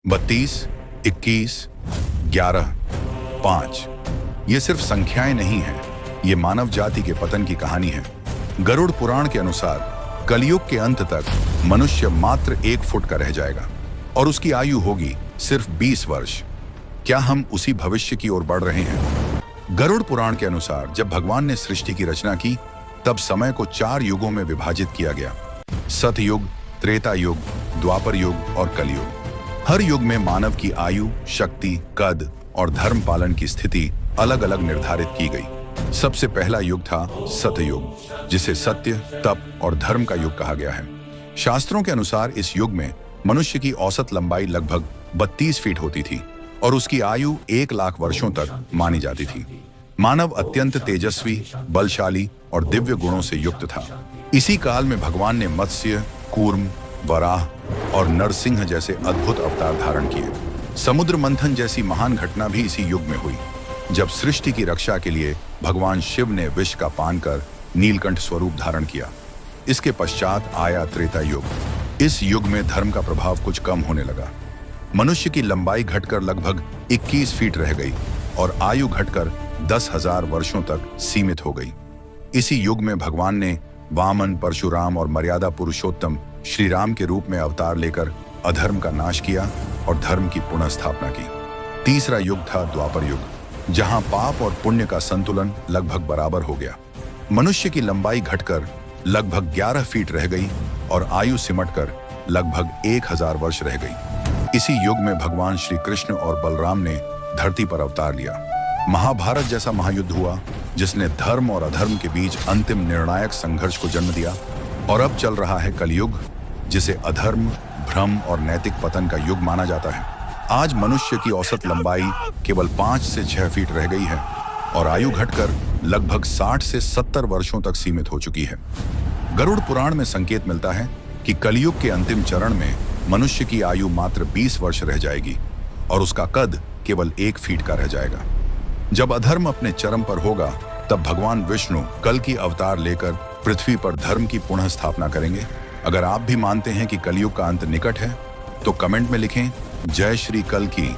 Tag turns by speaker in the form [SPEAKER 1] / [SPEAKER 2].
[SPEAKER 1] 32, 21, 11, 5 ये सिर्फ संख्याएं नहीं हैं, ये मानव जाति के पतन की कहानी है। गरुड़ पुराण के अनुसार कलयुग के अंत तक मनुष्य मात्र 1 फुट का रह जाएगा और उसकी आयु होगी सिर्फ 20 वर्ष। क्या हम उसी भविष्य की ओर बढ़ रहे हैं? गरुड़ पुराण के अनुसार जब भगवान ने सृष्टि की रचना की, तब समय को 4 युगों में विभाजित किया गया। सतयुग, त्रेता युग, द्वापर युग और कलयुग। हर युग में मानव की आयु, शक्ति, कद और धर्म पालन की स्थिति अलग अलग निर्धारित की गई। सबसे पहला युग था सतयुग, जिसे सत्य, तप और धर्म का युग कहा गया है। शास्त्रों के अनुसार इस युग में मनुष्य की औसत लंबाई लगभग 32 फीट होती थी और उसकी आयु 1 लाख वर्षों तक मानी जाती थी। मानव अत्यंत तेजस्वी, बलशाली और दिव्य गुणों से युक्त था। इसी काल में भगवान ने मत्स्य, कूर्म, वराह और नरसिंह जैसे अद्भुत अवतार धारण किए। समुद्र मंथन जैसी महान घटना भी इसी युग में हुई, जब सृष्टि की रक्षा के लिए भगवान शिव ने विष का पान कर नीलकंठ स्वरूप धारण किया। इसके पश्चात आया त्रेता युग। इस युग में धर्म का प्रभाव कुछ कम होने लगा। मनुष्य की लंबाई घटकर लगभग 21 फीट रह गई और आयु घटकर 10,000 वर्षों तक सीमित हो गई। इसी युग में भगवान ने वामन, परशुराम और मर्यादा पुरुषोत्तम श्री राम के रूप में अवतार लेकर अधर्म का नाश किया और धर्म की पुनः स्थापना की। तीसरा युग था द्वापर युग, जहां पाप और पुण्य का संतुलन लगभग बराबर हो गया। मनुष्य की लंबाई घटकर लगभग 11 फीट रह गई और आयु सिमटकर लगभग 1000 वर्ष रह गई। इसी युग में भगवान श्री कृष्ण और बलराम ने धरती पर अवतार लिया। महाभारत जैसा महायुद्ध हुआ, जिसने धर्म और अधर्म के बीच अंतिम निर्णायक संघर्ष को जन्म दिया। और अब चल रहा है कलयुग, जिसे अधर्म, भ्रम और नैतिक पतन का युग माना जाता है। आज मनुष्य की औसत लंबाई केवल 5 से 6 फीट रह गई है और आयु घटकर लगभग 60 से 70 वर्षों तक सीमित हो चुकी है। गरुड़ पुराण में संकेत मिलता है कि कलयुग के अंतिम चरण में मनुष्य की आयु मात्र 20 वर्ष रह जाएगी और उसका कद केवल 1 फीट का रह जाएगा। जब अधर्म अपने चरम पर होगा, तब भगवान विष्णु कल की अवतार लेकर पृथ्वी पर धर्म की पुनः स्थापना करेंगे। अगर आप भी मानते हैं कि कलयुग का अंत निकट है, तो कमेंट में लिखें, जय श्री कल की।